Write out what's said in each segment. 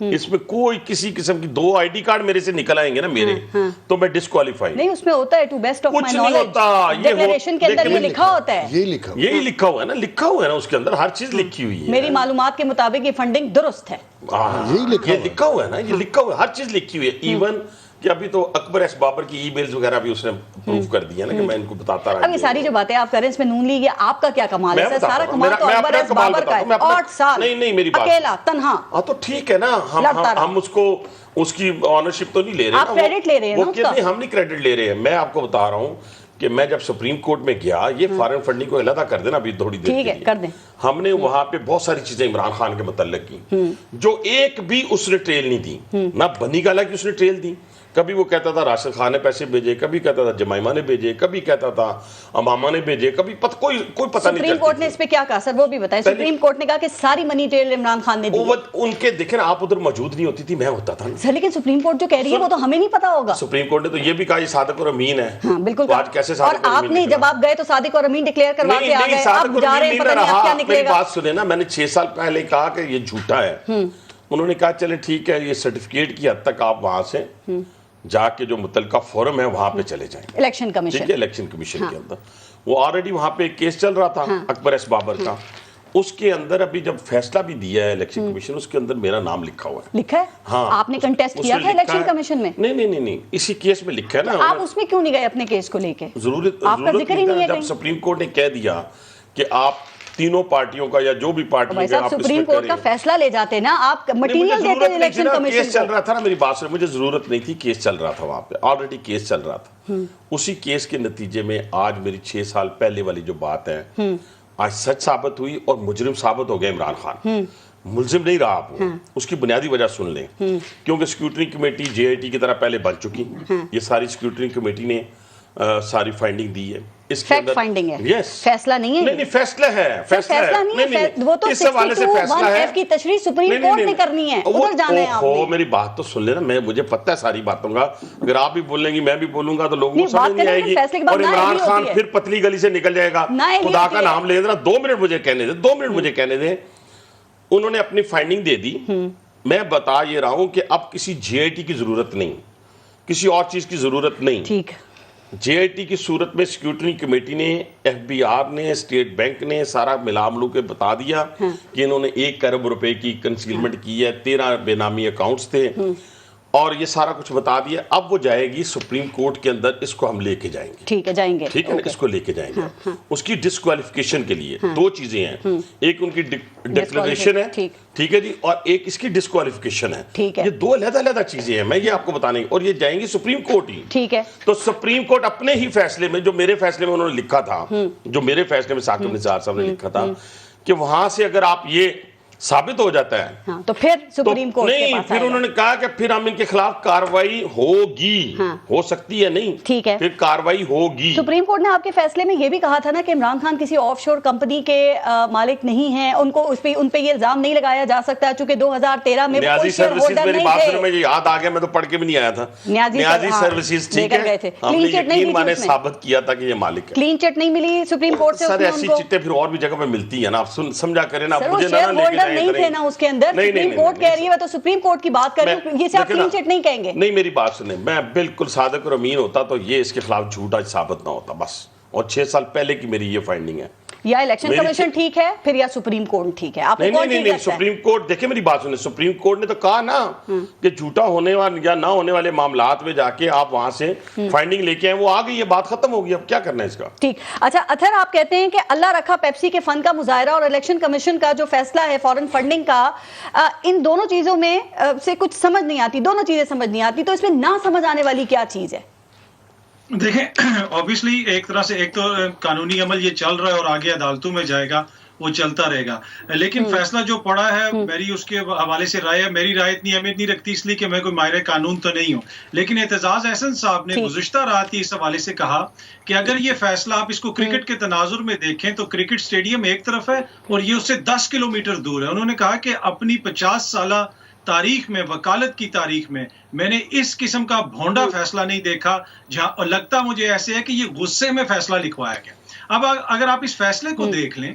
اس میں کوئی کسی قسم کی 2 آئی ڈی کارڈ میرے سے نکل آئیں گے نا میرے تو میں ڈسکوالیفائی. نہیں اس میں ہوتا ہے ٹو بیسٹ آف مائی کچھ نہیں نالج ہوتا. ڈکلیریشن کے اندر یہ لکھا ہوتا ہے, یہی لکھا ہوا ہے نا, لکھا ہوا ہے نا اس کے اندر, ہر چیز لکھی ہوئی ہے. میری معلومات کے مطابق یہ فنڈنگ درست ہے. یہ لکھا ہوا ہے نا, یہ لکھا ہوا ہے, ہر چیز لکھی ہوئی ہے. ایون کہ ابھی تو اکبر ایس بابر کی ای میلز وغیرہ بھی اس نے پروف کر دیا نا کہ میں ان کو بتاتا رہا. اب یہ ساری جو باتیں آپ کر رہے ہیں اس میں نون لیگ ہے, آپ کا کیا کمال ہے؟ سارا کمال تو اکبر ایس بابر کا ہے, 8 سال نہیں میری بات اکیلا تنہا. ہاں تو ٹھیک ہے نا, ہم اس کو اس کی آنرشپ تو نہیں لے رہے, آپ کریڈٹ لے رہے ہیں نا اس کا. ہم نہیں کریڈٹ لے رہے ہیں. میں آپ کو بتا رہا ہوں کہ میں جب سپریم کورٹ میں گیا, یہ فارن فنڈنگ کو علیحدہ کر دینا ابھی تھوڑی دیر ٹھیک ہے کر دیں. ہم نے وہاں پہ بہت ساری چیزیں عمران خان کے متعلق کی جو ایک بھی اس نے ٹریل نہیں دی, نہ بنی گالا کی اس نے ٹریل دی. کبھی وہ کہتا تھا راشد خان نے پیسے بھیجے, کبھی کہتا تھا جمائمہ نے بھیجے, کبھی کہتا تھا امامہ نے بھیجے, کبھی کوئی پتہ نہیں. سپریم کورٹ نے اس پہ کیا کہا سر وہ بھی بتائیں. سپریم کورٹ نے کہا کہ ساری منی ٹریل عمران خان نے دی. ان کے دیکھیں نا, آپ ادھر موجود نہیں ہوتی تھی, میں ہوتا تھا سر. لیکن سپریم کورٹ جو کہہ رہی ہے وہ تو ہمیں نہیں پتا ہوگا. سپریم کورٹ نے تو یہ بھی کہا یہ صادق اور امین ہے. ہاں بالکل. آج کیسے صادق اور آپ نے جب آپ گئے تو صادق اور امین ڈکلیئر کروا کے آ گئے, آپ جا رہے ہیں پتہ نہیں اب کیا نکلے گا. بات سنیں نا, میں نے 6 سال پہلے کہا کہ یہ جھوٹا ہے. انہوں نے کہا چلے ٹھیک ہے, یہ سرٹیفکیٹ کی حد تک آپ وہاں سے جا کے جو متعلقہ فورم ہے وہاں پہ چلے جائیں. الیکشن کمیشن, ٹھیک ہے, الیکشن کمیشن کے اندر وہ آلریڈی وہاں پہ ایک کیس چل رہا تھا اکبر ایس بابر کا. اس کے اندر ابھی جب فیصلہ بھی دیا ہے الیکشن کمیشن, اس کے اندر میرا نام لکھا ہوا ہے. لکھا ہے؟ ہاں. آپ نے کنٹیسٹ کیا تھا الیکشن کمیشن میں؟ نہیں, اسی کیس میں لکھا ہے نا. آپ اس میں کیوں نہیں گئے اپنے کیس کو لے کے؟ ضرورت آپ کا ذکر ہی نہیں ہے. جب سپریم کورٹ نے کہہ دیا کہ آپ تینوں پارٹیوں کا یا جو بھی پارٹی ہے آپ سپریم کورٹ کا فیصلہ لے جاتے نا, آپ مٹیریل دیتے ہیں الیکشن کمیشن کو. کیس چل رہا تھا نا, میری بات سنیں, مجھے ضرورت نہیں تھی, کیس چل رہا تھا وہاں پہ, آلریڈی کیس چل رہا تھا. اسی کیس کے نتیجے میں آج میری 6 سال پہلے والی جو بات ہے آج سچ ثابت ہوئی اور مجرم ثابت ہو گیا عمران خان. ملزم نہیں رہا آپ. اس کی بنیادی وجہ سن لیں, کیونکہ security committee J I T کی طرح پہلے بن چکی. یہ ساری سیکیورٹی کمیٹی نے ساری فائنڈنگ دی ہے. اس کے اندر فائنڈنگ ہے, یس فیصلہ نہیں ہے. نہیں فیصلہ ہے, فیصلہ نہیں ہے, وہ تو اس حوالے سے فیصلہ ہے کی تشریح سپریم کورٹ نے کرنی ہے, ادھر جانا ہے آپ نے. میری بات تو سن لینا, مجھے پتہ ہے ساری باتوں کا, اگر آپ بھی بولیں گی میں بھی بولوں گا تو لوگوں کو سمجھ نہیں آئے گی اور عمران خان پھر پتلی گلی سے نکل جائے گا. خدا کا نام لے دینا, 2 منٹ مجھے کہنے دیں, 2 منٹ مجھے کہنے دیں. انہوں نے اپنی فائنڈنگ دے دی. میں بتا یہ رہا ہوں کہ اب کسی جے آئی ٹی کی ضرورت نہیں, کسی اور چیز کی ضرورت نہیں. ٹھیک. جے آئی ٹی کی صورت میں سیکیورٹی کمیٹی نے, ایف بی آر نے, اسٹیٹ بینک نے سارا ملا ملو کے بتا دیا کہ انہوں نے 1 ارب روپے کی کنسیلمنٹ کی ہے, 13 بے نامی اکاؤنٹس تھے اور یہ سارا کچھ بتا دیا. اب وہ جائے گی سپریم کورٹ کے اندر, اس کو ہم لے کے جائیں گے. ٹھیک ہے, جائیں گے. ٹھیک ہے, اس کو لے کے جائیں گے. اس کی ڈسکوالیفیکیشن کے لیے 2 چیزیں ہیں, ایک ان کی ڈکلیریشن ہے, ٹھیک ہے جی, اور ایک اس کی ڈسکوالیفیکیشن ہے. یہ 2 علیحدہ چیزیں ہیں, میں یہ آپ کو بتانے, اور یہ جائیں گی سپریم کورٹ ہی. ٹھیک ہے. تو سپریم کورٹ اپنے ہی فیصلے میں, جو میرے فیصلے میں انہوں نے لکھا تھا, جو میرے فیصلے میں ثاقب نثار صاحب نے لکھا تھا کہ وہاں سے اگر آپ یہ ثابت ہو جاتا ہے تو پھر سپریم کورٹ کے پاس پھر انہوں نے کہا کہ پھر ہم ان کے خلاف کاروائی ہوگی. ہو سکتی ہے نہیں, ٹھیک ہے, پھر کاروائی ہوگی. سپریم کورٹ نے آپ کے فیصلے میں یہ بھی کہا تھا نا کہ عمران خان کسی آف شور کمپنی کے مالک نہیں ہیں, ان کو ان پہ یہ الزام نہیں لگایا جا سکتا چونکہ 2013 میں نیازی سروسز, میری بات سنو, مجھے یاد آ گیا, میں تو پڑھ کے بھی نہیں آیا تھا. نیازی سروسز, ٹھیک ہے, ہم نے یقین مانے ثابت کیا تھا کہ یہ مالک ہے. کلین چٹ نہیں ملی سپریم کورٹ سے. سر ایسی چٹیں پھر اور بھی جگہ پہ ملتی ہیں نا, آپ سمجھا کریں نا, مجھے نہ لے کے جائیں نہیں تھے نا اس کے اندر. سپریم کورٹ کہہ رہی ہے, تو سپریم کورٹ کی بات کر رہی ہوں, یہ سے آپ کلین چٹ نہیں کہیں گے. نہیں میری بات سنیں, میں بالکل صادق اور امین ہوتا تو یہ اس کے خلاف جھوٹا ثابت نہ ہوتا بس. اور 6 سال پہلے کی میری یہ فائنڈنگ ہے. یا الیکشن کمیشن ٹھیک ہے پھر, یا سپریم کورٹ ٹھیک ہے. آپ نہیں, سپریم کورٹ, دیکھیں میری بات سنیں, سپریم کورٹ نے تو کہا نا کہ جھوٹا ہونے والے یا نہ ہونے والے معاملات میں جا کے آپ وہاں سے فائنڈنگ لے کے آئے, وہ آ گئی, یہ بات ختم ہو گئی, اب کیا کرنا ہے اس کا. ٹھیک. اچھا اطہر, آپ کہتے ہیں کہ اللہ رکھا پیپسی کے فن کا مظاہرہ اور الیکشن کمیشن کا جو فیصلہ ہے فارن فنڈنگ کا, ان دونوں چیزوں میں سے کچھ سمجھ نہیں آتی, دونوں چیزیں سمجھ نہیں آتی, تو اس میں نہ سمجھ آنے والی کیا چیز ہے؟ دیکھیں اوبیسلی ایک طرح سے ایک تو قانونی عمل یہ چل رہا ہے اور آگے عدالتوں میں جائے گا, وہ چلتا رہے گا, لیکن فیصلہ جو پڑا ہے میری اس کے حوالے سے رائے ہے. میری رائے اتنی اہمیت نہیں رکھتی اس لیے کہ میں کوئی ماہر قانون تو نہیں ہوں, لیکن اعتزاز احسن صاحب نے گزشتہ رات ہی اس حوالے سے کہا کہ اگر یہ فیصلہ آپ اس کو کرکٹ کے تناظر میں دیکھیں تو کرکٹ سٹیڈیم ایک طرف ہے اور یہ اس سے 10 کلومیٹر دور ہے. انہوں نے کہا کہ اپنی 50 سالہ تاریخ میں, وکالت کی تاریخ میں نے اس قسم کا بھونڈا فیصلہ نہیں دیکھا جہاں لگتا مجھے ایسے ہے کہ یہ غصے میں فیصلہ لکھوایا گیا. اب اگر آپ اس فیصلے کو دیکھ لیں,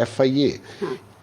FIA।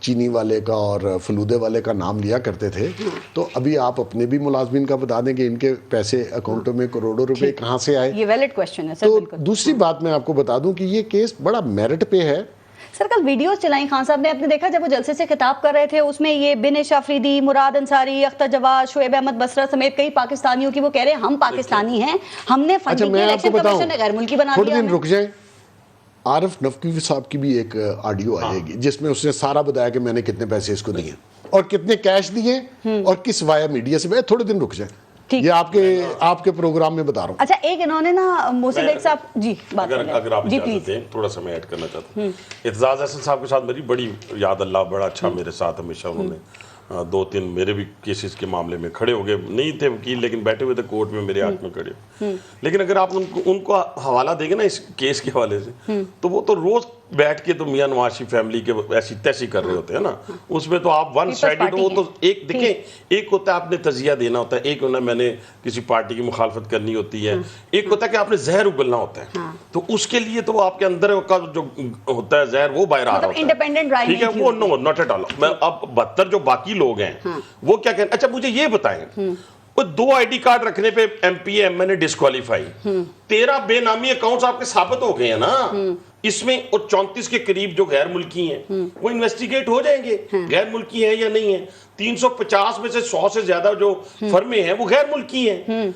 چینی والے کا اور فلودے والے کا نام لیا کرتے تھے, تو ابھی آپ اپنے بھی ملازمین کا بتا دیں کہ ان کے پیسے اکاؤنٹوں میں کروڑوں روپے کہاں سے آئے. یہ ویلڈ کویسچن ہے سر. تو بالکل. دوسری بات میں آپ کو بتا دوں کہ یہ کیس بڑا میرٹ پہ ہے. سر کل ویڈیوز چلائیں خان صاحب نے, آپ نے دیکھا جب وہ جلسے سے خطاب کر رہے تھے, اس میں یہ بنش افریدی, مراد انصاری, اختر جواد, شعیب احمد بصرہ سمیت کئی پاکستانیوں کی وہ کہہ رہے ہیں ہم پاکستانی ہیں, ہم نے فنڈنگ کی, الیکشن کمیشن نے غیر ملکی بنا دیا. تھوڑے دن رک جائیں, عارف نقوی صاحب کی بھی ایک آڈیو آئے گی جس میں اس نے سارا بتایا کہ میں نے کتنے پیسے اس کو دیے اور کتنے کیش دیے اور کس وایا میڈیا سے. تھوڑے دن رک جائیں, یہ آپ کے پروگرام میں بتا رہا ہوں. اچھا ایک انہوں نے نا موسی بیگ صاحب جی بات اگر آپ اجازت دیں تھوڑا سا میں ایڈ کرنا چاہتا ہوں. اعتزاز احسن صاحب کے ساتھ میری بڑی یاد اللہ, بڑا اچھا میرے ساتھ ہمیشہ انہوں نے 2-3 میرے بھی کیسز کے معاملے میں کھڑے ہو گئے, نہیں تھے وکیل لیکن بیٹھے ہوئے تھے کورٹ میں میرے ہاتھ میں کھڑے. لیکن اگر آپ ان کو حوالہ دیں گے نا اس کیس کے حوالے سے, تو وہ تو روز بیٹھ کے تو میاں نواز شریف فیملی کے ایسی تیسی کر رہے ہوتے ہیں نا, اس میں تو آپ ون سائیڈڈ ہو. تو ایک دیکھیں, ایک ہوتا ہے آپ نے تجزیہ دینا ہوتا ہے, ایک ہونا میں نے کسی پارٹی کی مخالفت کرنی ہوتی ہے, ایک ہوتا ہے کہ آپ نے زہر اگلنا ہوتا ہے. تو اس کے لیے تو آپ کے اندر کا جو ہوتا ہے زہر وہ باہر آ رہا ہوتا ہے, ٹھیک ہے, وہ نو ناٹ ایٹ آل. میں اب 72 جو باقی لوگ ہیں وہ کیا کہیں. اچھا مجھے یہ بتائیں, 2 آئی ڈی کارڈ رکھنے پہ ایم پی ایم این اے ڈسکوالیفائی, 13 بے نامی اکاؤنٹس آپ کے ثابت ہو گئے ہیں نا, اس میں اور 34 کے قریب جو غیر ملکی ہیں وہ انویسٹیگیٹ ہو جائیں گے غیر ملکی ہیں یا نہیں ہیں. 350 میں سے 100 سے زیادہ جو فرمیں ہیں وہ غیر ملکی ہیں.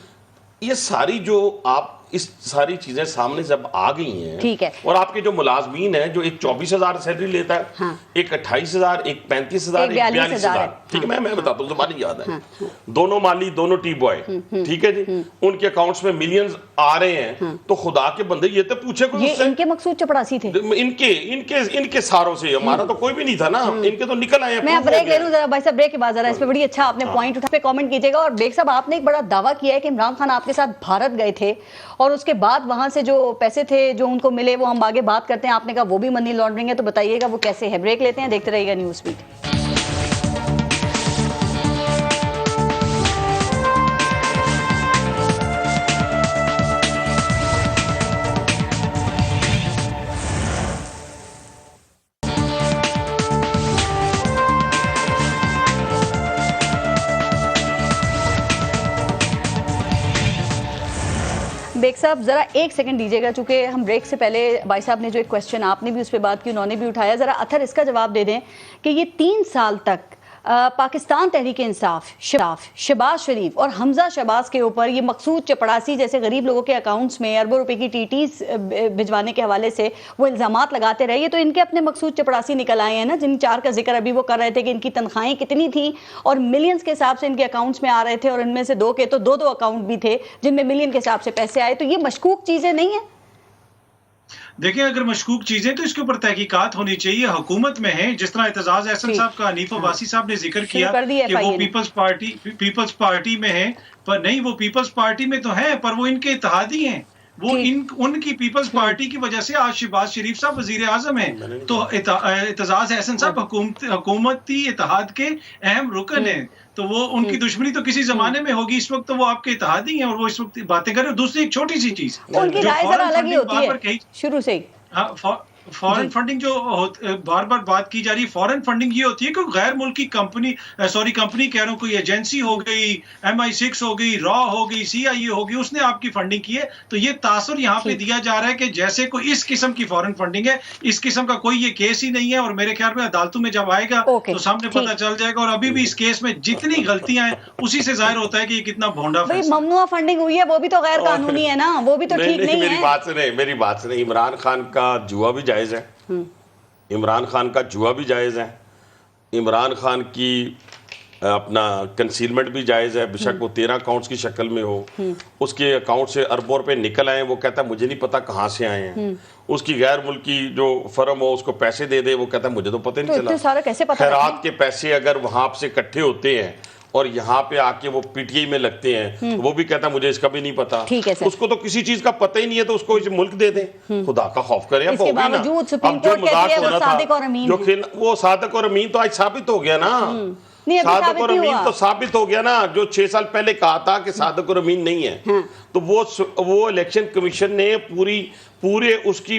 یہ ساری جو آپ اس ساری چیزیں سامنے جب آ گئی ہیں, اور آپ کے جو ملازمین ہیں جو ایک 24,000 سیلری لیتا ہے, ایک 28,000, ایک 35,000, ایک 42,000, ٹھیک ہے, میں بتاتا ہوں زبانی یاد ہے, دونوں مالی, دونوں ٹی بوائے, ٹھیک ہے جی, ان کے اکاؤنٹس میں ملینز آ رہے ہیں. تو خدا کے بندے یہ تو پوچھے کوئی, یہ ان کے مقصود چپڑاسی تھے, ان کے ساروں سے, ہمارا تو کوئی بھی نہیں تھا نا, ان کے تو نکل آئے ہیں. میں بریک لے لوں ذرا بھائی صاحب, بریک کے بعد ذرا اس پہ بڑی اچھا آپ نے پوائنٹ اٹھا, پہ کامنٹ کیجیے گا. اور بیگ صاحب آپ نے ایک بڑا دعویٰ کیا ہے کہ عمران خان آپ کے ساتھ بھارت گئے تھے اور اس کے بعد وہاں سے جو پیسے تھے جو ان کو ملے وہ ہم آگے بات کرتے ہیں. آپ نے کہا وہ بھی منی لانڈرنگ ہے, تو بتائیے گا وہ کیسے ہے. بریک لیتے ہیں, دیکھتے رہیے گا نیوز بیٹ. بیگ صاحب ذرا ایک سیکنڈ دیجیے گا, چونکہ ہم بریک سے پہلے بھائی صاحب نے جو ایک کویسچن آپ نے بھی اس پہ بات کی, انہوں نے بھی اٹھایا, ذرا اتھر اس کا جواب دے دیں کہ یہ 3 سال تک پاکستان تحریک انصاف, شہباز شریف اور حمزہ شہباز کے اوپر یہ مقصود چپڑاسی جیسے غریب لوگوں کے اکاؤنٹس میں اربوں روپے کی ٹی ٹیز بھجوانے کے حوالے سے وہ الزامات لگاتے رہے. یہ تو ان کے اپنے مقصود چپڑاسی نکل آئے ہیں نا, جن 4 کا ذکر ابھی وہ کر رہے تھے کہ ان کی تنخواہیں کتنی تھیں اور ملینز کے حساب سے ان کے اکاؤنٹس میں آ رہے تھے, اور ان میں سے 2 کے تو 2 اکاؤنٹ بھی تھے جن میں ملین کے حساب سے پیسے آئے. تو یہ مشکوک چیزیں نہیں ہیں؟ دیکھیں اگر مشکوک چیزیں تو اس کے اوپر تحقیقات ہونی چاہیے, حکومت میں ہیں. جس طرح اعتزاز احسن صاحب کا حنیف عباسی صاحب نے ذکر کیا کہ وہ پیپلز پارٹی میں ہیں, پر نہیں, وہ پیپلز پارٹی میں تو ہیں پر وہ ان کے اتحادی ہیں. وہ ان کی پیپلز پارٹی کی وجہ سے آج شہباز شریف صاحب وزیر اعظم ہیں. تو اعتزاز احسن صاحب حکومتی اتحاد کے اہم رکن ہیں. تو وہ ان کی دشمنی تو کسی زمانے میں ہوگی, اس وقت تو وہ آپ کے اتحادی ہیں اور وہ اس وقت باتیں کر رہے ہیں. دوسری ایک چھوٹی سی چیز, ان کی رائے ذرا الگ ہی ہوتی ہے شروع سے ہی. فورن فنڈنگ جو بار بار بات کی جا رہی ہے, فورن فنڈنگ یہ ہوتی ہے کہ غیر ملکی کمپنی کہہ رہا ہوں, کوئی ایجنسی ہو گئی, MI6 ہو گئی, را ہو گئی, CIA ہو گئی, اس نے آپ کی فنڈنگ کی ہے. تو یہ تاثر یہاں پہ دیا جا رہا ہے کہ جیسے کوئی اس قسم کی فورن فنڈنگ ہے, اس قسم کا کوئی یہ کیس ہی نہیں ہے. اور میرے خیال میں عدالتوں میں جب آئے گا تو سامنے پتہ چل جائے گا. اور ابھی بھی اس کیس میں جتنی غلطیاں ہیں اسی سے ظاہر ہوتا ہے کہ یہ کتنا بھونڈا فیصلہ. ممنوع فنڈنگ ہوئی ہے وہ بھی تو غیر قانونی ہے نا, وہ بھی تو ٹھیک نہیں ہے. میری بات سے نہیں, عمران خان کا جوا بھی جائز ہے, عمران خان کا جوا بھی جائز ہے, عمران خان کی اپنا کنسیلمنٹ بھی جائز ہے, بشک وہ 13 اکاؤنٹس کی شکل میں ہو. اس کے اکاؤنٹ سے اربوں روپے نکل آئے, وہ کہتا ہے مجھے نہیں پتا کہاں سے آئے ہیں. اس کی غیر ملکی جو فرم ہو اس کو پیسے دے دے, وہ کہتا ہے مجھے تو پتہ نہیں چلا. خیرات کے پیسے اگر وہاں سے اکٹھے ہوتے ہیں اور یہاں پہ آ کے وہ پی ٹی آئی میں لگتے ہیں, وہ بھی کہتا ہے مجھے اس کا بھی نہیں پتا. اس کو تو کسی چیز کا پتہ ہی نہیں ہے, تو اس کو ملک دے دیں. خدا کا خوف کریں. اب جو مذاق ہونا تھا, وہ صادق اور امین تو آج ثابت ہو گیا نا. صادق اور امین تو ثابت ہو گیا نا, جو 6 سال پہلے کہا تھا کہ صادق اور امین نہیں ہے. تو وہ الیکشن کمیشن نے پورے اس کی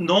9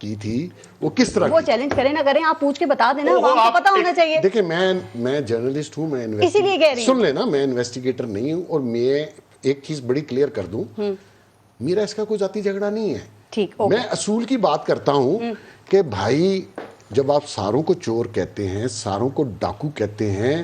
کی تھی وہ کس طرح وہ چیلنج کریں نہ کریں آپ پوچھ کے بتا دینا, عوام کو پتا ہونا چاہیے. دیکھیں میں جرنلسٹ ہوں, میں اسی لیے کہہ رہی ہوں, سن لینا, میں انویسٹیگیٹر نہیں ہوں, اور میں ایک چیز بڑی کلیئر کر دوں, میرا اس کا کوئی ذاتی جھگڑا نہیں ہے. ٹھیک, میں اصول کی بات کرتا ہوں کہ بھائی جب آپ ساروں کو چور کہتے ہیں, ساروں کو ڈاکو کہتے ہیں,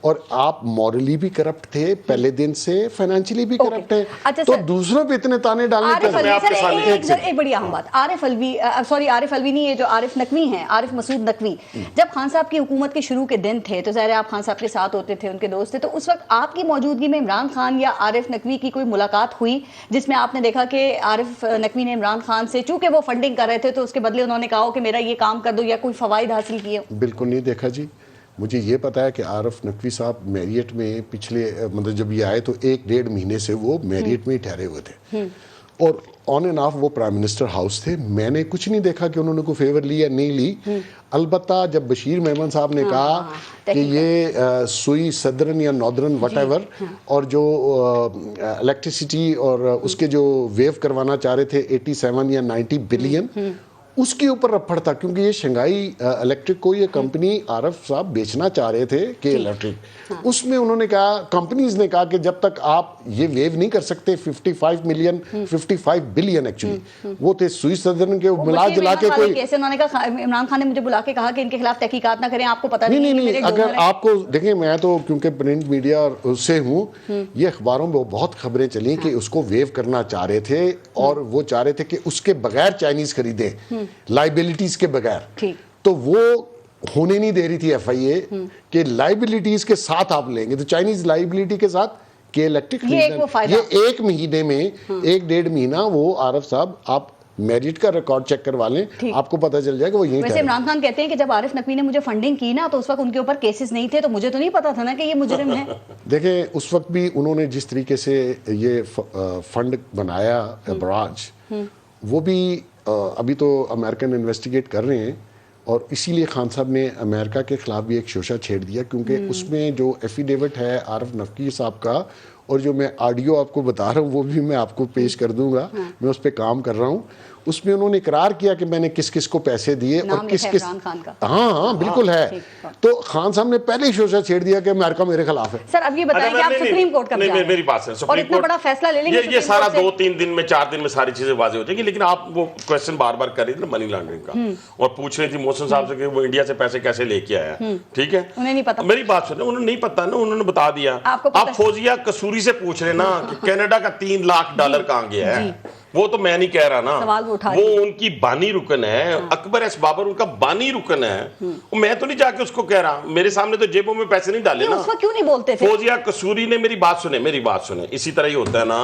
اور آپ مورلی بھی کرپٹ تھے پہلے دن سے, فائنینشلی بھی کرپٹ ہیں, تو دوسروں پہ اتنے تانے ڈالنے کا ایک بڑی اہم بات, عارف الوی نہیں, یہ جو عارف نقوی ہیں, عارف مسعود نقوی, جب خان صاحب کی حکومت کے شروع کے دن تھے تو ظاہر آپ خان صاحب کے ساتھ ہوتے تھے, ان کے دوست تھے, تو اس وقت آپ کی موجودگی میں عمران خان یا عارف نقوی کی کوئی ملاقات ہوئی جس میں آپ نے دیکھا کہ عارف نقوی نے عمران خان سے, چونکہ وہ فنڈنگ کر رہے تھے تو اس کے بدلے انہوں نے کہا کہ میرا یہ کام کر دو, یا کوئی فوائد حاصل کیے؟ بالکل نہیں دیکھا جی. مجھے یہ پتا ہے کہ عارف نقوی صاحب میریٹ میں پچھلے مطلب جب یہ آئے تو 1-1.5 مہینے سے وہ میریٹ میں ہی ٹھہرے ہوئے تھے, اور آن اینڈ آف وہ پرائم منسٹر ہاؤس تھے. میں نے کچھ نہیں دیکھا کہ انہوں نے کوئی فیور لی یا نہیں لی. البتہ جب بشیر میمن صاحب نے کہا کہ یہ سوئی صدرن یا نودرن وٹ ایور, اور جو الیکٹریسٹی اور اس کے جو ویو کروانا چاہ رہے تھے 87 یا 90 بلین, اس کے اوپر رپڑ تھا, کیونکہ یہ شنگائی الیکٹرک کو یہ کمپنی عارف صاحب بیچنا چاہ رہے تھے کہ الیکٹرک, اس میں انہوں نے کہا, کمپنیز نے کہا کہ جب تک آپ یہ ویو نہیں کر سکتے 55 بلین ایکچولی وہ تھے سوئی صدرن کے ملا جلا کے کوئی کیسے, انہوں نے کہا عمران خان نے مجھے بلا کے کہا کہ ان کے خلاف تحقیقات نہ کریں, آپ کو پتہ نہیں. اگر آپ کو دیکھیں, میں تو کیونکہ پرنٹ میڈیا سے ہوں, یہ اخباروں میں بہت خبریں چلیں کہ اس کو ویو کرنا چاہ رہے تھے, اور وہ چاہ رہے تھے کہ اس کے بغیر چائنیز خریدیں, لائبلٹیز کے بغیر, تو وہ ہونے نہیں دے رہی تھی ایف آئی اے کہ لائبلٹیز کے ساتھ آپ لیں گے, تو چائنیز لائبلٹی کے ساتھ کہ الیکٹرک یہ 1 مہینے میں 1-1.5 مہینہ وہ عارف صاحب آپ میرٹ کا ریکارڈ چیک کروا لیں, آپ کو پتہ چل جائے کہ وہ یہیں. ویسے عمران خان کہتے ہیں کہ جب عارف نقوی نے مجھے فنڈنگ کی نا تو اس وقت ان کے اوپر کیسز نہیں تھے, تو مجھے تو نہیں پتا تھا نا کہ یہ مجرم ہے. دیکھیں اس وقت بھی انہوں نے جس طریقے سے یہ فنڈ بنایا ابراج, وہ بھی ابھی تو امریکن انویسٹیگیٹ کر رہے ہیں, اور اسی لیے خان صاحب نے امریکہ کے خلاف بھی ایک شوشہ چھیڑ دیا, کیونکہ اس میں جو ایفیڈیوٹ ہے عارف نقوی صاحب کا, اور جو میں آڈیو آپ کو بتا رہا ہوں وہ بھی میں آپ کو پیش کر دوں گا, میں اس پہ کام کر رہا ہوں. اس میں انہوں نے اقرار کیا کہ میں نے کس کس کو پیسے دیے اور کس کس, ہاں بالکل ہے. تو خان صاحب نے پہلے ہی شوشہ چھیڑ دیا کہ امریکہ میرے خلاف ہے. سر اب یہ بتائیں کہ آپ سپریم کورٹ کب جا رہے ہیں؟ میری بات ہے, اور اتنا بڑا فیصلہ لے لیں گے یہ سارا 2-3 دن میں 4 دن میں ساری چیزیں واضح ہو جائیں گی. لیکن آپ وہ کوشچن بار بار کر رہی تھی نا منی لانڈرنگ کا, اور پوچھ رہی تھی محسن صاحب سے کہ وہ انڈیا سے پیسے کیسے لے کے آیا, ٹھیک ہے, انہیں نہیں پتا. میری بات سنیں, انہوں نے نہیں پتا نا, انہوں نے بتا دیا. آپ فوزیہ قصوری سے پوچھ رہے نا کہ کینیڈا کا $3 لاکھ کہاں گیا ہے, وہ تو میں نہیں کہہ رہا نا, وہ ان کی بانی رکن ہے, اکبر ایس بابر ان کا بانی رکن ہے, میں تو نہیں جا کے اس کو کہہ رہا, میرے سامنے تو جیبوں میں پیسے نہیں ڈالے نا. کیوں نہیں بولتے تھے فوزیہ قصوری نے, میری بات سنیں, اسی طرح ہی ہوتا ہے نا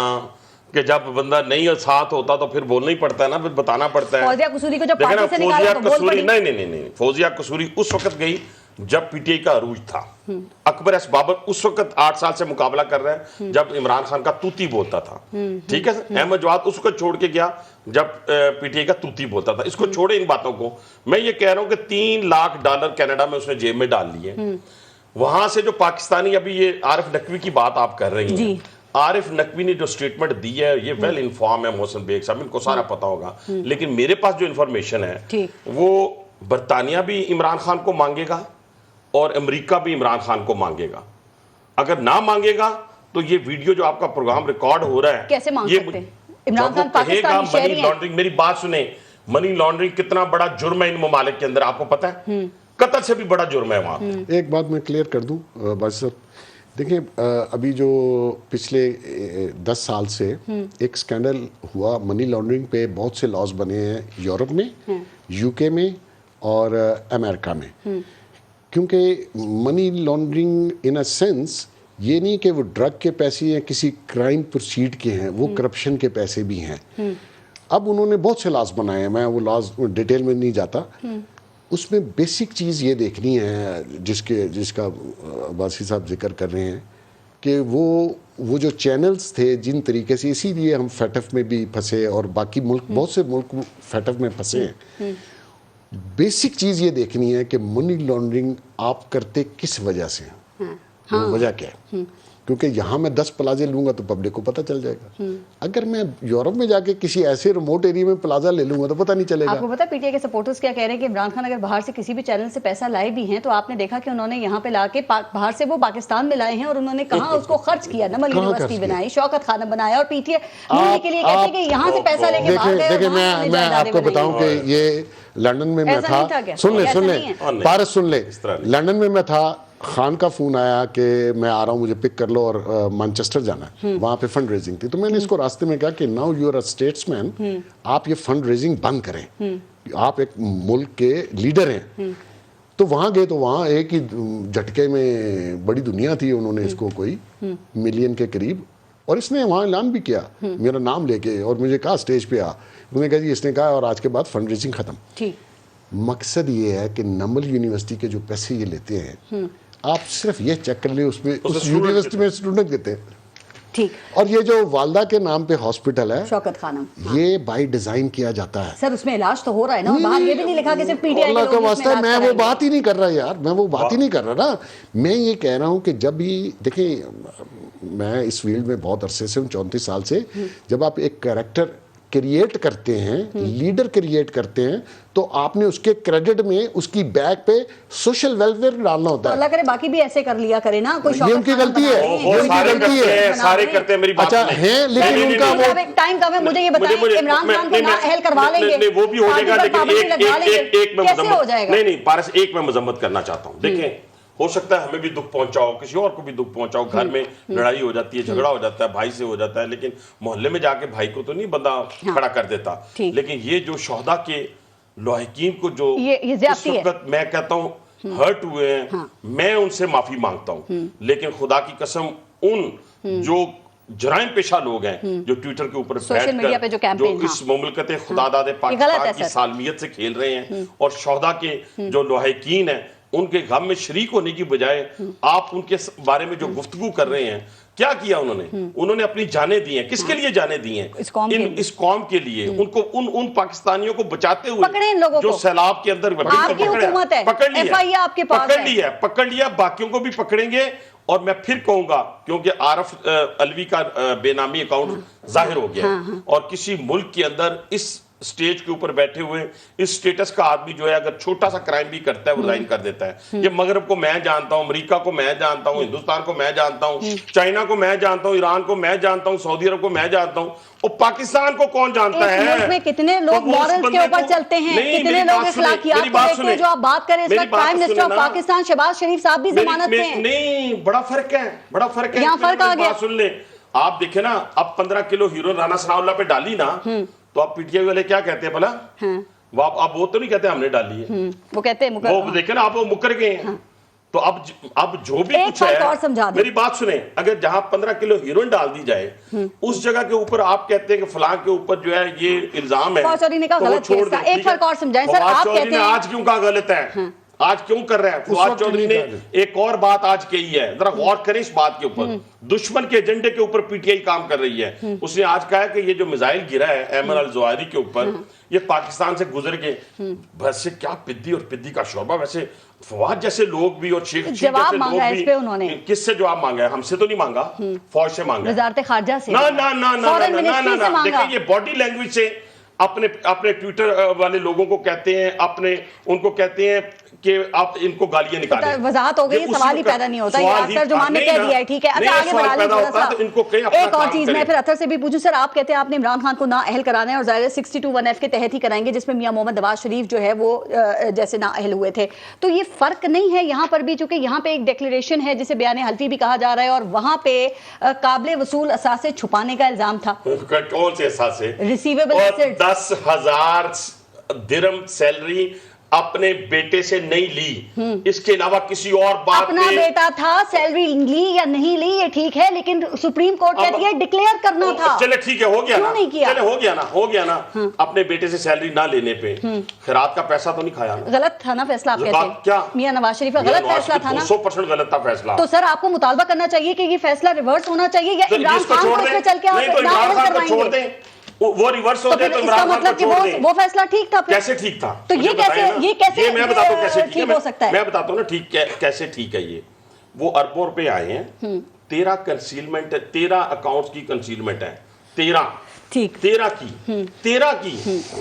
کہ جب بندہ نہیں ساتھ ہوتا تو پھر بولنا ہی پڑتا ہے نا, پھر بتانا پڑتا ہے. فوزیہ قصوری کو جب پارٹی سے نکالا تو بول پڑی. نہیں, فوزیہ قصوری اس وقت گئی جب پی ٹی آئی کا عروج تھا. اکبر ایس بابر اس وقت 8 سال سے مقابلہ کر رہے ہیں جب عمران خان کا توتی بولتا تھا, ٹھیک ہے. احمد جواد اس کو چھوڑ کے گیا جب پی ٹی آئی کا توتی بولتا تھا. اس کو چھوڑے ان باتوں کو. میں یہ کہہ رہا ہوں کہ $3 لاکھ کینیڈا میں اس نے جیب میں ڈال لیے. وہاں سے جو پاکستانی, ابھی یہ عارف نقوی کی بات آپ کر رہی ہیں, عارف نقوی نے جو سٹیٹمنٹ دی ہے یہ ویل انفارم ہے محسن بیگ صاحب, ان کو سارا پتا ہوگا. لیکن میرے پاس جو انفارمیشن ہے وہ برطانیہ بھی عمران خان کو مانگے گا اور امریکہ بھی عمران خان کو مانگے گا. اگر نہ مانگے گا تو یہ ویڈیو جو آپ کا پروگرام ریکارڈ ہو رہا ہے کیسے مانگ سکتے ہیں؟ عمران خان پاکستانی شہری ہیں. لانڈرنگ, میری بات سنیں, منی لانڈرنگ کتنا بڑا جرم ہے ان ممالک کے اندر آپ کو پتا ہے, قتل سے بھی بڑا جرم ہے وہاں. ایک بات میں کلیئر کر دوں باجی صاحب, دیکھیں ابھی جو پچھلے 10 سال سے ایک سکینڈل ہوا منی لانڈرنگ پہ, بہت سے لاز بنے ہیں یورپ میں, یو کے میں اور امریکہ میں. کیونکہ money laundering in a sense یہ نہیں کہ وہ ڈرگ کے پیسے یا کسی کرائم پروسیڈ کے ہیں, وہ کرپشن کے پیسے بھی ہیں. اب انہوں نے بہت سے لاز بنائے ہیں, میں وہ لاز ڈیٹیل میں نہیں جاتا. اس میں بیسک چیز یہ دیکھنی ہے جس کا باسی صاحب ذکر کر رہے ہیں کہ وہ جو چینلز تھے جن طریقے سے, اسی لیے ہم فیٹف میں بھی پھنسے اور باقی ملک, بہت سے ملک فیٹف میں پھنسے ہیں. بیسک چیز یہ دیکھنی ہے کہ منی لانڈرنگ آپ کرتے کس وجہ سے, وجہ کیا ہے. کیونکہ یہاں میں 10 پلازے لوں گا تو پبلک کو پتہ چل جائے گا. اگر میں یورپ میں جا کے کسی ایسے ریموٹ ایریا میں پلازا لے لوں گا تو پتہ نہیں چلے گا. آپ کو پتا پی ٹی آئی کے سپورٹرز کیا کہہ رہے ہیں کہ عمران خان اگر باہر سے کسی بھی چینل سے پیسہ لائے بھی ہیں تو آپ نے دیکھا کہ انہوں نے یہاں پہ لا کے باہر سے وہ پاکستان میں لائے ہیں اور انہوں نے کہاں اس کو خرچ کیا. نمل یونیورسٹی بنائی, شوکت خانہ بنایا, اور پی ٹی آئی کے لیے کہتے ہیں کہ یہاں سے پیسہ لے کے باہر گئے. دیکھیں میں آپ کو بتاؤں کہ یہ لنڈن میں تھا, سن لیں پارس سن لیں, لنڈن میں میں تھا, خان کا فون آیا کہ میں آ رہا ہوں مجھے پک کر لو اور مانچسٹر جانا ہے, وہاں پہ فنڈ ریزنگ تھی. تو میں نے اس کو راستے میں کہا کہ now you are a statesman, آپ یہ فنڈ ریزنگ بند کریں, آپ ایک ملک کے لیڈر ہیں. تو وہاں گئے تو وہاں ایک ہی جھٹکے میں بڑی دنیا تھی, انہوں نے اس کو کوئی ملین کے قریب, اور اس نے وہاں اعلان بھی کیا میرا نام لے کے, اور مجھے کہا اسٹیج پہ انہوں نے کہا جی اس نے کہا اور آج کے بعد فنڈ ریزنگ ختم. مقصد یہ ہے کہ نمل یونیورسٹی کے جو پیسے یہ لیتے ہیں, آپ صرف یہ چیک کر لیں اس میں اس یونیورسٹی میں اسٹوڈنٹ دیتے ہیں. ٹھیک. اور یہ جو والدہ کے نام پہ ہاسپٹل ہے شوکت خانہ, یہ بائی ڈیزائن کیا جاتا ہے. سر اس میں علاج تو ہو رہا ہے نا, باہر یہ بھی نہیں لکھا کہ صرف پی ٹی آئی اللہ کا واسطہ میں وہ بات ہی نہیں کر رہا یار, میں وہ بات ہی نہیں کر رہا نا. میں یہ کہہ رہا ہوں کہ جب بھی دیکھیں, میں اس فیلڈ میں بہت عرصے سے ہوں, 34 سال سے, جب آپ ایک کریکٹر کریٹ کرتے ہیں, لیڈر کریٹ کرتے ہیں, تو آپ نے اس کے کریڈٹ میں اس کی بیک پہ سوشل ویلفیئر ڈالنا ہوتا ہے. اللہ کرے باقی بھی ایسے کر لیا کرے نا, کوئی یہ ان کی غلطی ہے, یہ ان کی غلطی ہے, سارے کرتے ہیں. میری بات اچھا ہیں لیکن ان کا وہ ٹائم کم ہے. مجھے یہ بتائیں عمران خان کو نااہل کروا لیں گے, وہ بھی ہو جائے گا, لیکن ایک میں کیسے ہو جائے گا؟ نہیں پارس, ایک میں مذمت کرنا چاہتا ہوں. دیکھیں ہو سکتا ہے ہمیں بھی دکھ پہنچاؤ, کسی اور کو بھی دکھ پہنچاؤ, گھر میں لڑائی ہو جاتی ہے, جھگڑا ہو جاتا ہے, بھائی سے ہو جاتا ہے, لیکن محلے میں جا کے بھائی کو تو نہیں بندہ کھڑا کر دیتا. لیکن یہ جو شہداء کے لاحقین کو جو اس وقت میں کہتا ہوں ہرٹ ہوئے ہیں, میں ان سے معافی مانگتا ہوں, لیکن خدا کی قسم ان جو جرائم پیشہ لوگ ہیں جو ٹویٹر کے اوپر بیٹھ کر جو اس مملکت خدا داد پاکستان کی سالمیت سے کھیل رہے ہیں, اور شہداء کے جو لاحقین ہیں ان کے غم میں شریک ہونے کی بجائے آپ ان کے بارے میں جو گفتگو کر رہے ہیں, کیا کیا انہوں نے اپنی جانیں دی ہیں. کس کے لیے جانیں دی ہیں؟ اس قوم کے لیے. ان کو ان پاکستانیوں کو بچاتے ہوئے جو سیلاب کے اندر پکڑ لیا, باقیوں کو بھی پکڑیں گے. اور میں پھر کہوں گا, کیونکہ عارف علوی کا بے نامی اکاؤنٹ ظاہر ہو گیا, اور کسی ملک کے اندر اس سٹیج کے اوپر بیٹھے ہوئے اس سٹیٹس کا آدمی جو ہے اگر چھوٹا سا کرائم بھی کرتا ہے وہ ریزائن کر دیتا ہے. یہ مغرب کو میں جانتا ہوں, امریکہ کو میں جانتا ہوں, ہندوستان کو میں جانتا ہوں, چائنا کو میں جانتا ہوں, ایران کو میں جانتا ہوں, سعودی عرب کو میں جانتا ہوں, اور پاکستان کو کون جانتا ہے؟ ملک میں کتنے لوگ مورلز کے اوپر چلتے ہیں, کتنے لوگ اخلاقیات کو دیکھتے ہیں. جو آپ بات کریں اس وقت prime minister of Pakistan Shehbaz Sharif صاحب بھی ضمانت پہ ہیں. نہیں, بڑا فرق ہے, بڑا فرق ہے. یہاں فرق آ گیا. سن لیں, آپ دیکھیں نا, اب 15 کلو ہیروئن رانا ثناء اللہ پہ ڈالی نا, تو آپ پی ٹی آئی والے کیا کہتے ہیں بھلا؟ اب وہ تو نہیں کہتے ہم نے ڈالی ہے, وہ کہتے ہیں وہ دیکھیں نا آپ وہ مکر گئے ہیں. تو اب جو بھی کچھ ہے, میری بات سنیں, اگر جہاں 15 کلو ہیروئن ڈال دی جائے اس جگہ کے اوپر آپ کہتے ہیں کہ فلاں کے اوپر جو ہے یہ الزام ہے, ایک فرق اور سمجھائیں سر. آپ کہتے ہیں آج کیوں کہا غلط ہے, آج کیوں کر رہے ہیں؟ فواد چودھری نے ایک اور بات آج کہی ہے, ذرا غور کریں اس بات کے اوپر. دشمن کے ایجنڈے کے اوپر پی ٹی آئی کام کر رہی ہے. اس نے آج کہا ہے کہ یہ جو میزائل گرا ہے ایمن الزواہری کے اوپر, یہ پاکستان سے گزر کے, ویسے کیا پدی اور پدی کا شعبہ. ویسے فواد جیسے لوگ بھی اور شیخ جیسے لوگ بھی, کس سے جواب مانگا ہے؟ ہم سے تو نہیں مانگا, فوج سے مانگا, وزارت خارجہ سے. دیکھیں یہ باڈی لینگویج سے اپنے ٹویٹر والے لوگوں کو کہتے ہیں, ان کو کہتے ہیں کہ آپ ان کو گالیاں نکالیں. وضاحت ہو گئی, سوال ہی پیدا نہیں ہوتا. یہ ترجمان نے کہہ دیا ہے, ٹھیک ہے. اچھا آگے بڑھا لیں تھوڑا سا. ایک اور چیز میں پھر اطہر سے بھی پوچھوں. سر آپ کہتے ہیں آپ نے عمران خان کو نااہل کرانا ہے, اور ظاہر 62(1) کے تحت ہی کرائیں گے, جس میں میاں محمد نواز شریف جو ہے وہ جیسے نااہل ہوئے تھے. تو یہ فرق نہیں ہے یہاں پر بھی, چونکہ یہاں پہ ایک ڈیکلیریشن ہے جسے بیان حلفی بھی کہا جا رہا ہے, اور وہاں پہ قابل وصول اثاثے چھپانے کا الزام تھا. کون سے اثاثے؟ Receivable assets. 10,000 درہم سیلری اپنے بیٹے سے نہیں لی, اس کے علاوہ کسی اور بات اپنا بیٹا تھا, سیلری لی یا نہیں لی یہ ٹھیک ہے, لیکن سپریم کورٹ کہتی ہے ڈکلیئر کرنا تھا. چلے ٹھیک ہے, ہو گیا نا, نہیں کیا, ہو گیا نا. اپنے بیٹے سے سیلری نہ لینے پہ خیرات کا پیسہ تو نہیں کھایا نا. غلط تھا نا فیصلہ, آپ کہتے ہیں کیا میاں نواز شریف کا غلط فیصلہ تھا نا؟ 100% غلط تھا فیصلہ. تو سر آپ کو مطالبہ کرنا چاہیے کہ یہ فیصلہ ریورس ہونا چاہیے, یا عمران خان کو اس میں چل کے چھوڑ دیں, وہ ریورس ہو جائے تو عمران خان کو چھوڑ دیں. وہ فیصلہ ٹھیک تھا. کیسے ٹھیک تھا؟ تو یہ کیسے میں بتاتا ہوں کیسے ٹھیک ہو سکتا ہے. میں بتاتا ہوں نا ٹھیک کیسے ٹھیک ہے. یہ وہ اربوں روپے آئے ہیں, 13 کنسیلمنٹ ہے, 13 اکاؤنٹس کی کنسیلمنٹ ہے, 13 ٹھیک 13 کی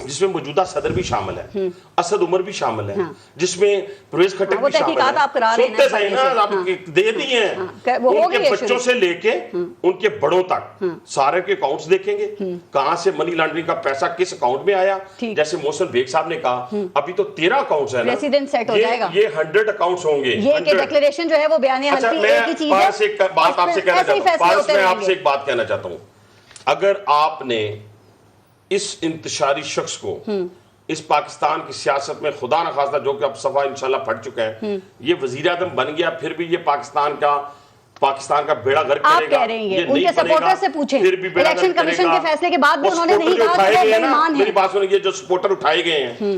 جس میں موجودہ صدر بھی شامل ہے, اسد عمر بھی شامل ہے, جس میں پرویز خٹک بھی شامل ہے. سنتے صحیح نا, آپ دے دی ہیں. ان کے بچوں سے لے کے ان کے بڑوں تک سارے کے اکاؤنٹس دیکھیں گے, کہاں سے منی لانڈرنگ کا پیسہ کس اکاؤنٹ میں آیا. جیسے محسن بیگ صاحب نے کہا ابھی تو 13 اکاؤنٹس ہیں نا, یہ 100 اکاؤنٹس ہوں گے. یہ کہ ڈکلیریشن جو ہے وہ بیان حلفی ایک ہی چیز ہے. بات آپ سے کہنا چاہتا ہوں, پارس میں آپ سے ایک بات کہنا چاہتا ہوں, اگر آپ نے اس انتشاری شخص کو اس پاکستان کی سیاست میں خدا نخواستہ, جو کہ اب صفحہ انشاءاللہ پھٹ چکا ہے, یہ وزیر اعظم بن گیا, پھر بھی یہ پاکستان کا بیڑا غرق کرے گا. ان کے سپورٹر سے پوچھیں, الیکشن کمیشن کے فیصلے کے بعد بھی انہوں نے نہیں کہا کہ وہ بے ایمان ہیں. میری بات سنیں, یہ جو سپورٹر اٹھائے گئے ہیں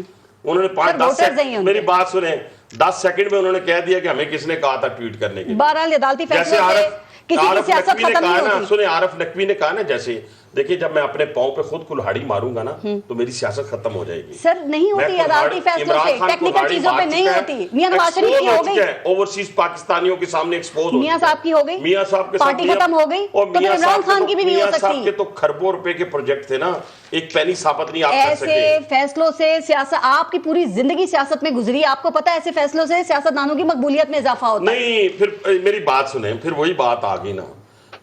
انہوں نے 5-10 میری بات سنیں 10 سیکنڈ میں انہوں نے کہہ دیا کہ ہمیں کس نے کہا تھا ٹویٹ کرنے کے. بہرحال عدالتی فیصلوں سے کسی کی سیاست ختم نہیں ہوتی. سنیں, عارف نقوی نے کہا نا, جیسے دیکھیں جب میں اپنے پاؤں پہ خود کلہاڑی ماروں گا نا تو میری سیاست ختم ہو جائے گی. سر نہیں ہوتی عدالتی فیصلوں سے, ٹیکنیکل چیزوں پہ نہیں ہوتی. میاں نواز شریف کی ہو گئی, اوورسیز پاکستانیوں کے سامنے ایکسپوز ہو, میاں صاحب کی ہو گئی, میاں صاحب کے پارٹی ختم ہو گئی, تو عمران خان کی بھی نہیں ہو سکتی. صاحب کے تو کھربوں روپے کے پروجیکٹ تھے نا, ایک پینی ثابت نہیں آپ کر سکتے. ایسے فیصلوں سے سیاست, آپ کی پوری زندگی سیاست میں گزری, آپ کو پتا ہے ایسے فیصلوں سے سیاستدانوں کی مقبولیت میں اضافہ ہوتا ہے. نہیں, پھر میری بات سنیں, پھر وہی بات آ گئی نا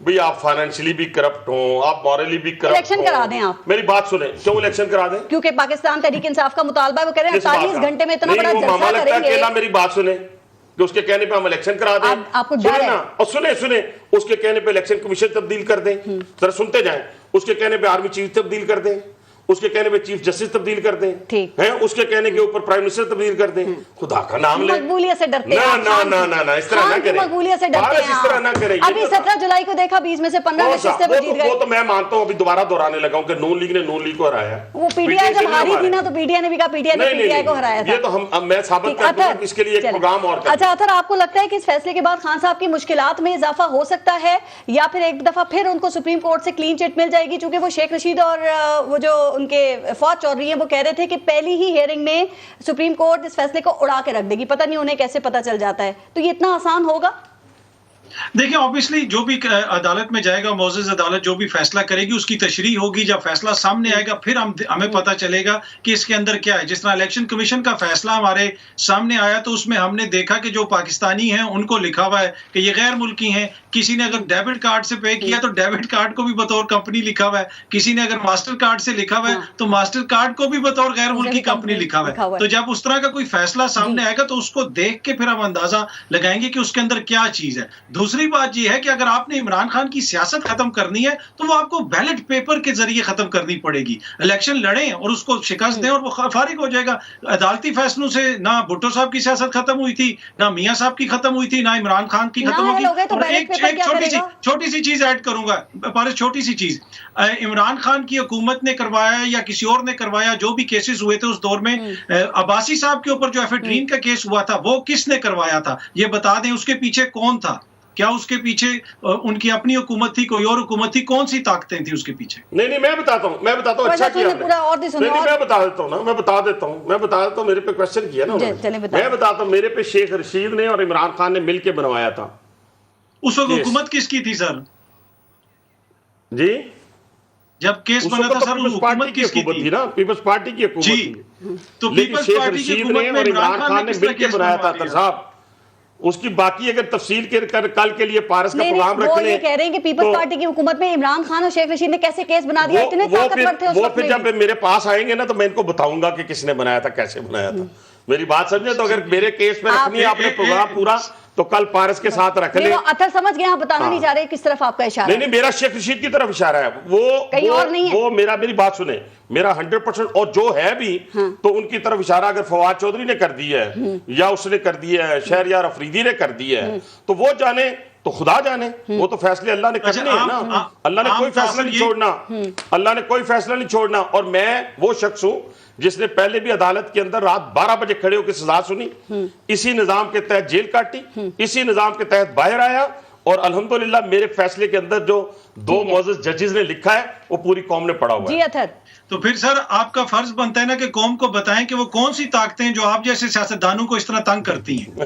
بھئی, آپ فائنینشلی بھی کرپٹ ہوں, آپ مورلی بھی کرپٹ ہوں. الیکشن کرا دیں آپ. میری بات سنیں, کیوں الیکشن کرا دیں؟ کیونکہ پاکستان تحریک انصاف کا مطالبہ ہے, وہ کہہ رہے ہیں 48 گھنٹے میں اتنا بڑا جلسہ کریں گے. میری بات سنیں, کہ اس کے کہنے پہ ہم الیکشن کرا دیں. آپ کو ڈر ہے, اور سنیں اس کے کہنے پہ الیکشن کمیشن تبدیل کر دیں. ذرا سنتے جائیں, اس کے کہنے پہ آرمی چیف تبدیل کر دیں, اس کے کہنے پہ چیف جسٹس تبدیل کر دیں, اس کے کہنے کے اوپر پرائم منسٹر تبدیل کر دیں. خدا کا نام لیں, مقبولیت سے ڈرتے ہیں. نا اس طرح نہ کریں, مقبولیت سے ڈرتے ہیں. اس طرح نہ کریں. ابھی 17 جولائی کو دیکھا 20 میں سے 15 نشستیں وہ جیت گئے. وہ تو میں مانتا ہوں, ابھی دوبارہ دہرانے لگا ہوں کہ نون لیگ نے نون لیگ کو ہرایا. وہ پی ٹی آئی جب ہاری تھی نا تو پی ٹی آئی نے بھی کہا پی ٹی آئی نے پی ٹی آئی کو ہرایا تھا. یہ تو ہم میں ثابت کر دوں, اس کے لیے ایک پروگرام اور. اچھا اطہر, آپ کو لگتا ہے کہ اس فیصلے کے بعد خان صاحب کی مشکلات میں اضافہ ہو سکتا ہے, یا پھر ایک دفعہ پھر ان کو سپریم کورٹ سے کلین چٹ مل جائے گی؟ چونکہ وہ شیخ رشید اور وہ جو ان کے فوج چودھری ہیں وہ کہہ رہے تھے کہ پہلی ہی ہیئرنگ میں سپریم کورٹ اس فیصلے کو اڑا کے رکھ دے گی. پتہ نہیں انہیں کیسے پتہ چل جاتا ہے, تو یہ اتنا آسان ہوگا؟ دیکھیں obviously جو بھی عدالت میں جائے گا, معزز عدالت جو بھی فیصلہ کرے گی اس کی تشریح ہوگی. جب فیصلہ سامنے آئے گا پھر ہمیں پتہ چلے گا کہ اس کے اندر کیا ہے. جس طرح الیکشن کمیشن کا فیصلہ ہمارے سامنے آیا تو اس میں ہم نے دیکھا کہ جو پاکستانی ہیں ان کو لکھا ہوا ہے کہ یہ غیر ملکی ہیں. کسی نے اگر ڈیبٹ کارڈ سے پے کیا تو ڈیبٹ کارڈ کو بھی بطور کمپنی لکھا ہوا ہے. کسی نے اگر ماسٹر کارڈ سے لکھا ہوا ہے تو ماسٹر کارڈ کو بھی بطور غیر ملکی کمپنی لکھا ہوا ہے. تو جب اس طرح کا کوئی فیصلہ سامنے آئے گا تو اس کو دیکھ کے پھر ہم اندازہ لگائیں گے کہ اس کے اندر کیا چیز ہے. دوسری بات یہ ہے کہ اگر آپ نے عمران خان کی سیاست ختم کرنی ہے تو وہ آپ کو بیلٹ پیپر کے ذریعے ختم کرنی پڑے گی. الیکشن لڑیں اور اس کو شکست دیں اور وہ فارغ ہو جائے گا. عدالتی فیصلوں سے نہ بھٹو صاحب کی سیاست ختم ہوئی تھی, نہ میاں صاحب کی ختم ہوئی تھی, نہ عمران خان کی ختم ہوگی. اور ایک چھوٹی سی چیز ایڈ کروں گا پارس, چھوٹی سی چیز, عمران خان کی حکومت نے کروایا یا کسی اور نے کروایا, جو بھی کیسز ہوئے تھے اس دور میں, عباسی صاحب کے اوپر جو ایفیڈرین کا کیس ہوا تھا وہ کس نے کروایا تھا یہ بتا دیں. اس کے پیچھے کون تھا؟ کیا اس کے پیچھے ان کی اپنی حکومت تھی, کوئی اور حکومت تھی؟ کون سی طاقتیں تھیں اس کے پیچھے؟ نہیں میں بتاتا ہوں اچھا کیا میں بتا دیتا ہوں میرے پہ کوشچن کیا نا, میں بتاتا ہوں میرے پہ شیخ رشید نے اور عمران خان نے مل کے بنوایا تھا. اس وقت حکومت کس کی تھی سر؟ جی جب کیس بنا تھا سر حکومت کس کی تھی؟ نا پیپلز پارٹی کی حکومت تھی. تو لیکن شیخ رشید نے اور عمران خان نے مل کے بنایا تھا. صاحب اس کی باقی اگر تفصیل کل کے لیے پارس کا پروگرام رکھ لیں. وہ یہ کہہ رہے ہیں کہ پیپلز پارٹی کی حکومت میں عمران خان اور شیخ رشید نے کیسے کیس بنا دیا, اتنے طاقتور تھے اس وقت. وہ پھر جب میرے پاس آئیں گے نا تو میں ان کو بتاؤں گا کہ کس نے بنایا تھا, کیسے بنایا تھا. میری بات سمجھے, تو اگر میرے کیس میں رکھنی ہے آپ نے پروگرام پورا تو کل پارس کے ساتھ رکھ لیں. اطہر سمجھ گئے, آپ بتانا نہیں چاہ رہے کس طرف آپ کا اشارہ ہے. نہیں میرا شیخ رشید کی طرف اشارہ ہے, وہ میری بات سنیں, میرا 100%. اور جو ہے بھی تو ان کی طرف اشارہ اگر فواد چودھری نے کر دی ہے یا اس نے کر دی ہے, شہریار افریدی نے کر دی ہے, تو وہ جانے تو خدا جانے, وہ تو فیصلے اللہ نے کرنے ہیں نا. اللہ نے کوئی فیصلہ نہیں چھوڑنا, اللہ نے کوئی فیصلہ نہیں چھوڑنا. اور میں وہ شخص ہوں جس نے پہلے بھی عدالت کے اندر رات 12 بجے کھڑے ہو کے سزا سنی, اسی نظام کے تحت جیل کاٹی, اسی نظام کے تحت باہر آیا, اور الحمدللہ میرے فیصلے کے اندر جو 2 معزز ججز نے لکھا ہے وہ پوری قوم نے پڑھا ہوا ہے. جی اطہر, تو پھر سر آپ کا فرض بنتا ہے نا کہ قوم کو بتائیں کہ وہ کون سی طاقتیں جو آپ جیسے سیاستدانوں کو اس طرح تنگ کرتی ہیں.